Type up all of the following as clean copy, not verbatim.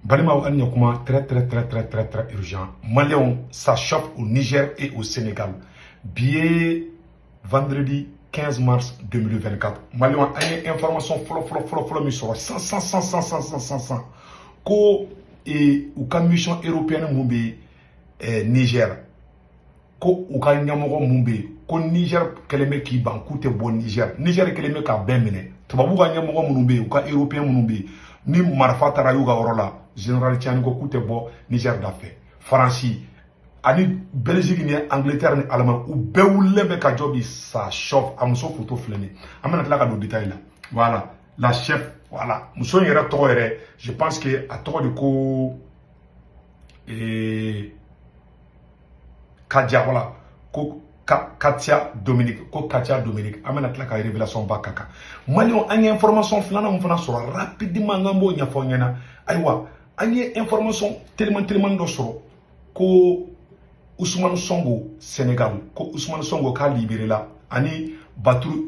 Balima Anyakuma, très urgent. Maliens, ça chauffe au Niger et au Sénégal. Billet vendredi 15 mars 2024. Maliens, une information follow, mais sur 100. Ko ou commission européenne mumbe Niger. Ko ou ka nyamogo mumbe. Ko Niger keleme ki ban kute bon Niger. Niger keleme ka bemene. Tubabu ka nyamogo mumbe ou ka européen mumbe. Ni marfa tara yuga orola. Général Tiani ko kute bo Niger d'affaires. France, ani Belgique ni Angleterre ni Allemagne ou bewulembe ka jobi ça chauffe amuso photo flene. Amana tla ka do détail là. Voilà, la chef, voilà. Muso yera to yere, je pense que à to de ko Kadia voilà, ko Katia Dominique, amena tla ka révélation bakaka. Malion anye information flana mfana sura rapidement ngambo nya fonyana. Aywa anye information tellement do soro ko Ousmane Sonko Sénégal ko Ousmane Sonko ka libéré là ani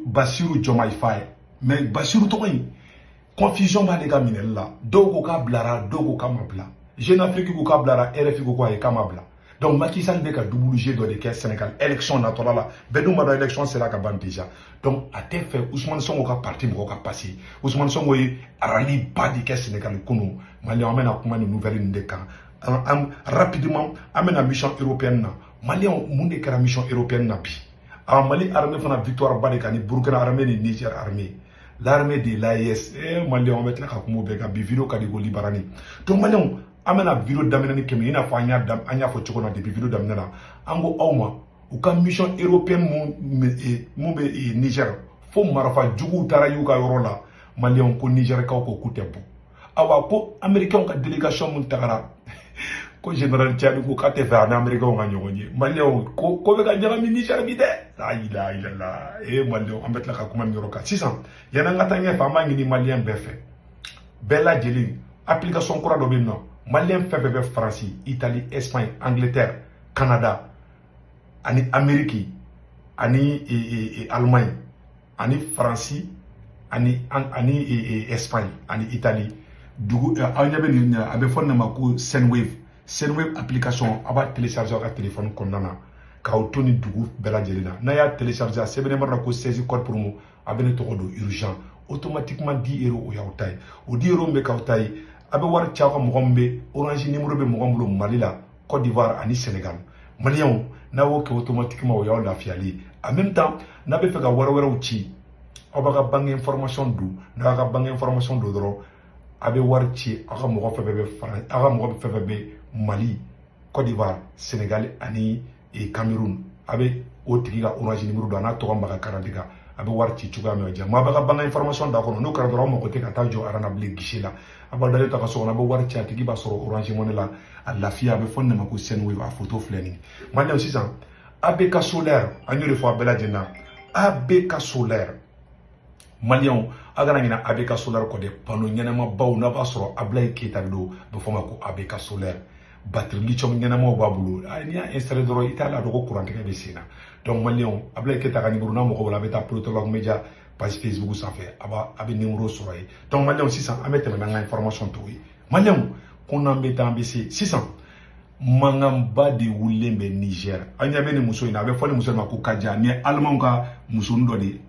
Bassirou Diomaye Faye mais Bassirou to yi confusion ba les gars minel là dogo ka blara dogo ka mabla Jeune Afrique ko ka blara RFI ko ka mabla donc Macky Sall be ka double G do de caisse Sénégal élection naturelle là bedou ma élection c'est là ka ban déjà donc a te fait Ousmane Sonko ka parti mo ka passé Ousmane Sonko yi arali ba de caisse Sénégal kono mali amena kuma ni nouvelle ndeka rapidement amena mission européenne Mali monde kera mission européenne na bi Mali armée fana victoire ba de kani Burkina armée ni Niger armée l'armée de l'AES Mali on met la ka kumo be ka bi vidéo ka di go libarani to Mali amena vidéo damena ni kemi ina fa anya fo choko na depuis vidéo damena ango awma ou ka mission européenne mu be Niger fo marafa jugu tara yuka yorola Mali on ko Niger ka ko kutembo awa ko américain ka délégation mun tagara ko général Tiani ko ka te fa na américain nga nyonye Malion ko be ka jama mi Niger bi de la ilaha illallah Malion ambet la ka kuma mi roka 600 yana ngata nge fa ma ngi ni malien be fe bella jeli application kura do binno malien fe be France Italie Espagne Angleterre Canada ani Amérique ani Allemagne ani France ani Espagne ani Italie dugu anyabe ni abe fonna mako Sendwave application aba télécharger ka téléphone konnana ka otoni dugu bela jelina na ya télécharger sebene marna ko 16 code pour mo abene to do urgent automatiquement 10 euros o ya otay o 10 euros me ka otay abe war tiaka mo gombe orange numéro be mo gombo Mali la Côte d'Ivoire ani Sénégal malien na wo ke automatiquement o ya la fiali en même temps na be fe ka wara uchi obaga bang information du na ka bang information do dro abe warti aga mo febebe France aga mo febebe Mali Côte d'Ivoire Sénégal ani Cameroun abe otiga orange numéro do na to mbaga karandiga abe warti chuga me ja ma baga banga information da kono no kara do mo ko te kata jo arana ble gishila aba dale ta so na be warti atigi ba soro orange monela la fia be fonne mako Sendwave a photo flening mali aussi ça ABK solaire anyo le fois bela dina ABK solaire Malion agana ngina ABK solaire ko de pano nyanama baw na ba soro Ablaye Keita do be foma ko ABK solaire batterie lithium nyanama ba bulu ani a installer doro itala do ko courant ke be sina donc Malion Ablaye Keita ga numéro na mo ko la beta protocole media page Facebook ça fait aba abi numéro soro donc Malion 600 amete na information to yi Malion qu'on embête ambisi 600 mangamba de wulembe Niger anya be ni muso ina be fole muso ma ko kaja mais allemand ka muso ndo de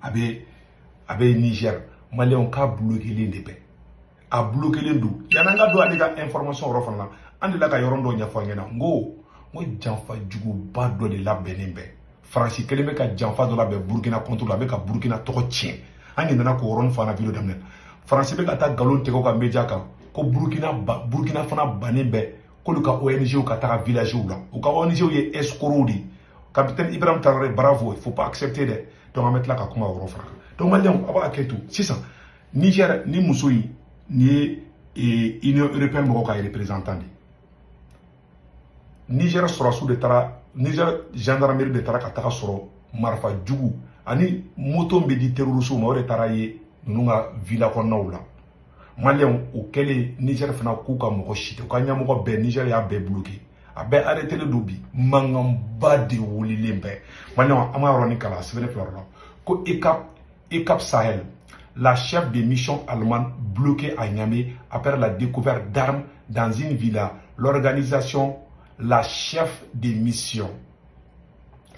abe Niger Malion ka bloqué l'indépé a bloqué l'indou yana nga do aliga information rofana andi la ka yorondo nya fangena ngo janfa jugu ba do de la benembe France kelebe ka janfa do la be Burkina contre la be ka Burkina to tien angi nana ko ron fana video damnen France be ka ta galon te ko ka media ka ko Burkina fana banembe ko lu ka ONG ou ka ta village ou la ou ka ONG ye escroquerie capitaine Ibrahim Traoré bravo il faut pas accepter de donc mettre là ka kuma ron fana donc Malion aba aketu 600 Niger ni musoyi ni Union européenne mo ka représentant Niger sera sous de tara Niger gendarmerie de tara ka taka soro marfa jugu ani moto mbedi terroriste ma ore tara ye nunga villa ko nawla Malion o kele Niger fana ku ka mo ko shite ka nya mo ko be Niger ya be bloqué a be arrêter le dobi mangam ba de wuli lembe Malion ama ro ni kala sebe florla ko ECAP Sahel la chef de mission allemande bloquée à Niamey après la découverte d'armes dans une villa. L'organisation, la chef de mission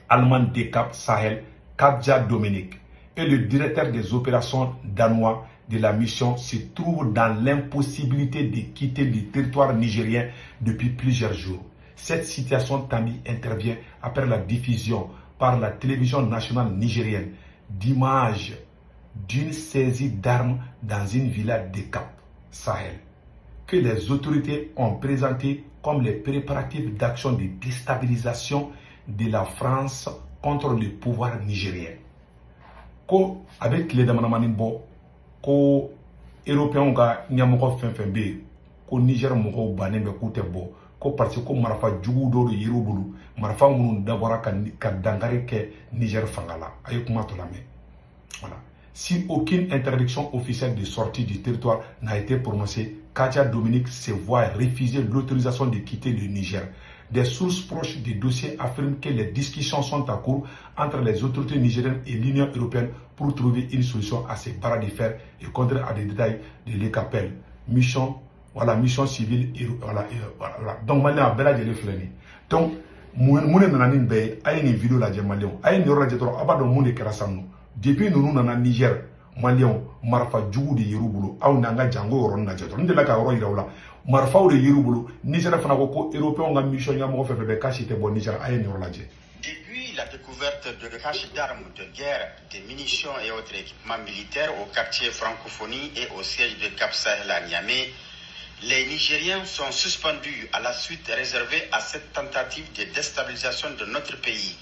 allemande des Cap Sahel, Katja Dominic, et le directeur des opérations danois de la mission se trouvent dans l'impossibilité de quitter le territoire nigérien depuis plusieurs jours. Cette situation tendue intervient après la diffusion par la télévision nationale nigérienne d'images d'une saisie d'armes dans une villa de Cap Sahel, que les autorités ont présenté comme les préparatifs d'action de déstabilisation de la France contre le pouvoir nigérien. Ko avec les demandes ko européens ga nyamoko fenfenbe ko Niger moko banembe kute bo ko parce que marafa jugu do yirubulu marafa munu dabora ka dangare ke Niger fangala ay kuma to lame. Voilà. Si aucune interdiction officielle de sortie du territoire n'a été prononcée, Katja Dominic se voit refuser l'autorisation de quitter le Niger. Des sources proches du dossier affirment que les discussions sont en cours entre les autorités nigériennes et l'Union européenne pour trouver une solution à ces barres de fer et contre à des détails de l'ECAPEL. Mission, voilà, mission civile, voilà. Donc, maintenant, bella de l'efflené. Donc, moune nanane be, aye ni vidéo la Malion, aye ni ora jetro, abado moune kerasano. Depuis nous nana Niger, Malion, marfa djougou de Yeroubolo, aou nanga django oron na jetro. N'de la ka oro iraoula. Marfa ou de Yeroubolo, Niger fanako ko européen nga mission yamo fefebe kashi te bon Niger aye ni ora dje. Depuis la découverte de caches d'armes de guerre, de munitions et autres équipements militaires au quartier francophonie et au siège de Cap Sahel à Niamey, les Nigériens sont suspendus à la suite réservée à cette tentative de déstabilisation de notre pays.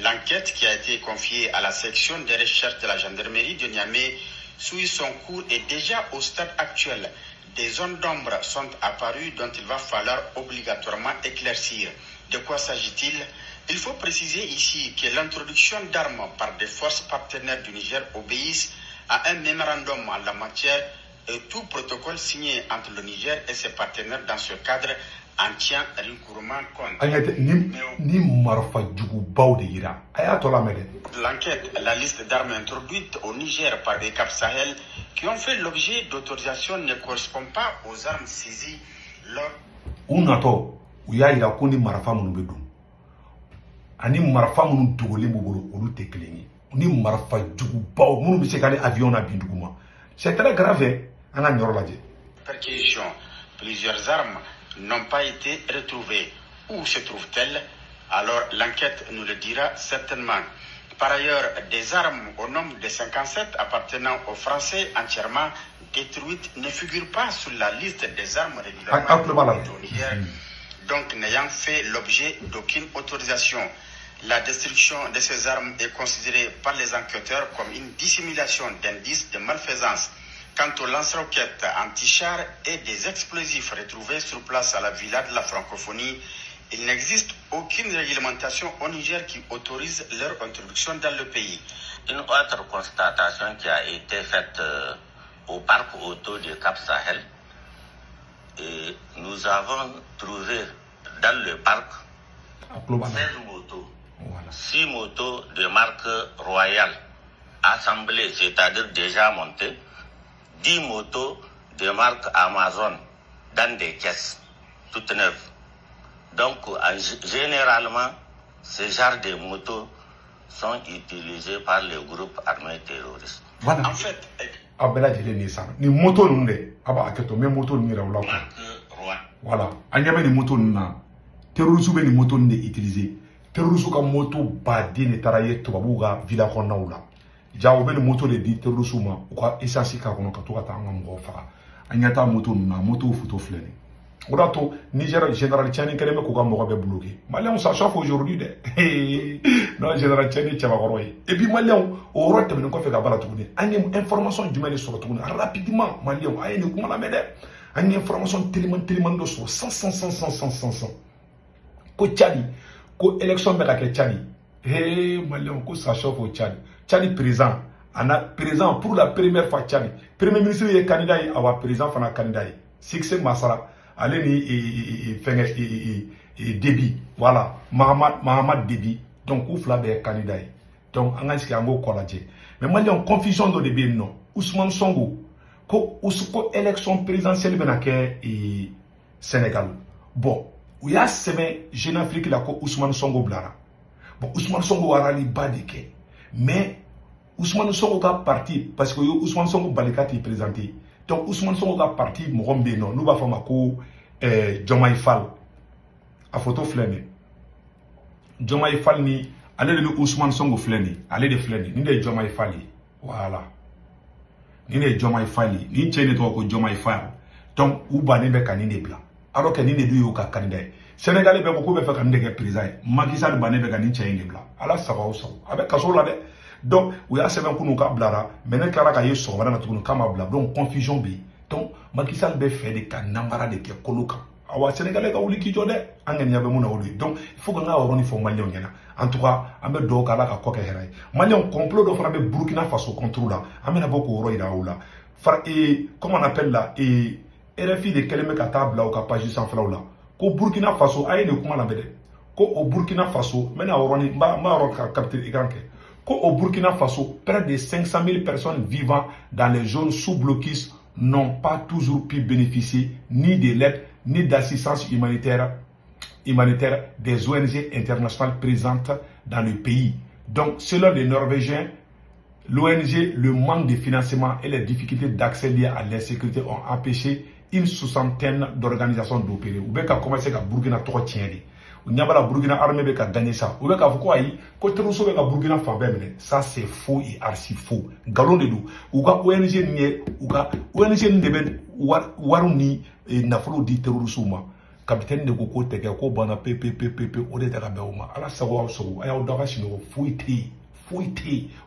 L'enquête qui a été confiée à la section des recherches de la gendarmerie de Niamey suit son cours et déjà au stade actuel, des zones d'ombre sont apparues dont il va falloir obligatoirement éclaircir. De quoi s'agit-il? Il faut préciser ici que l'introduction d'armes par des forces partenaires du Niger obéissent à un mémorandum en la matière et tout protocole signé entre le Niger et ses partenaires dans ce cadre en tient rigoureusement compte. L'enquête, la liste d'armes introduites au Niger par les Cap Sahel qui ont fait l'objet d'autorisation ne correspond pas aux armes saisies lors. Ani marfa munu dogole bobolo olu te keleni ni marfa jugu baw munu bi se kale avion na binduguma c'est très grave ana nyoro laje perquisition plusieurs armes n'ont pas été retrouvées. Où se trouvent-elles? Alors l'enquête nous le dira certainement. Par ailleurs, des armes au nombre de 57 appartenant aux Français entièrement détruites ne figurent pas sur la liste des armes régulièrement au Niger, donc n'ayant fait l'objet d'aucune autorisation. La destruction de ces armes est considérée par les enquêteurs comme une dissimulation d'indices de malfaisance. Quant aux lance-roquettes anti-chars et des explosifs retrouvés sur place à la villa de la francophonie, il n'existe aucune réglementation au Niger qui autorise leur introduction dans le pays. Une autre constatation qui a été faite au parc auto de Cap Sahel, et nous avons trouvé dans le parc 16 motos, 6 motos de marque Royale assemblées, c'est-à-dire déjà montées, 10 motos de marque Amazon dans des caisses toutes neuves. Donc, généralement, ce genre de motos sont utilisées par les groupes armés terroristes. Voilà. En fait, abela jele ni sa ni moto nunde aba aketo me moto ni rawla ko voilà anyame ni moto na terroristes be ni moto nde utiliser terroristes ka moto ba dine taraye to babuga villa ko nawla jawo be ni moto de di terroristes ma ko essence ka kono ka to ka ta ngam go fa anyata moto na moto photo flene Orato Niger général Tchani keleme ko ka mo be bloqué malien ça chauffe aujourd'hui de non général Tchani tchaba goroy et puis malien o rotte men ko fe ka bala tuguni ani information jumelle sur tuguni rapidement malien ay ni ko la mede ani information tellement do so 100 ko Tchadi ko élection be la ke Tchadi malien ko ça chauffe au Tchadi présent ana présent pour la première fois Tchadi premier ministre est candidat à président fana candidat succès Masara allez ni Déby voilà Mahamad Déby donc ou fla be candidat donc anga iski ango kolaje mais moi en confusion do début non Ousmane Sonko ko élection présidentielle bena ke Sénégal. Bon, il y a semaine Jeune Afrique la ko Ousmane Sonko blara. Bon, Ousmane Sonko arali badike. Mais Ousmane Sonko ka parti parce que Ousmane Sonko balikati présenté. Donc Ousmane Sonko ka parti mogombe non, nous ba fama ko Diomaye Fall. A photo flène. Diomaye Fall ni allez de Ousmane Sonko flène, allez de flène, ni de Diomaye Fall. Voilà. Ni de Diomaye Fall, ni tchene to ko Diomaye Fall. Donc ou ba ni be kanine bla. Alors que ni de du yo ka candidat. Sénégalais be ko be fa candidat président. Macky Sall ba ne be kanine tchene bla. Ala saba o saba. Avec kaso la de. Donc ou ya seben kunu ka blara, menen klara ka yeso bana na tukunu kama bla. Donc confusion bi. Donc Macky Sall be fait de ka nambara de ke koloka. Awa Sénégalais ka wuli ki jode angen yabe muna wuli. Donc il faut que nga oroni fo malien ngena. En tout cas, ambe do kala ka koke heray. Malien complot do fana be Burkina Faso contre là. Amena boko oro ira oula. Far comment on appelle là RFI de keleme ka tabla ou ka page sans flaw là. Ko Burkina Faso aye ne kuma la bede. Ko au Burkina Faso mena oroni ma oro ka capter écran ke. Ko au Burkina Faso près de 500 000 personnes vivant dans les zones sous blocus n'ont pas toujours pu bénéficier ni de l'aide ni d'assistance humanitaire des ONG internationales présentes dans le pays. Donc, selon les Norvégiens, l'ONG, le manque de financement et les difficultés d'accès liées à l'insécurité ont empêché une soixantaine d'organisations d'opérer. Ou bien qu'à commencer à Burkina trop tienner. Ou n'y a pas la Burkina armée qui a gagné ça. Ou bien qu'à quoi y côté Rousseau avec la Burkina Faber, ça c'est faux et archi faux. Galon de nous. Ou qu'à ONG n'y ou qu'à ONG n'y waruni nafolo di terrorisme. Capitaine de Koko teke ko bana pepe o de taka beuma ala sago so aya o daga sino fuiti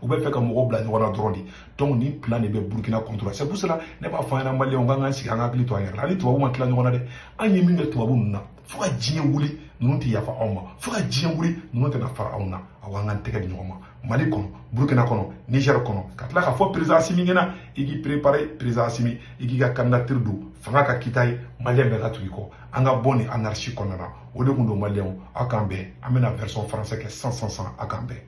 ou bien fait comme mo bla wana drondi donc ni plan de Burkina contre c'est pour cela ne pas faire na mali on nga si nga kli to aya la ni to mo tla ngona de anyi mi ne to babu na fuka jien wuli nunti ya fa awma fuka jien wuli nunti na fara awna awanga teke di nyoma Mali kono Burkina kono Niger kono katla ka fo président Assimi ngena igi préparer président Assimi igi ga candidature du fanga ka kitay malien be gatuli ko anga boni anarchie konana o de kundo malien akambe amena version français que 100 akambe.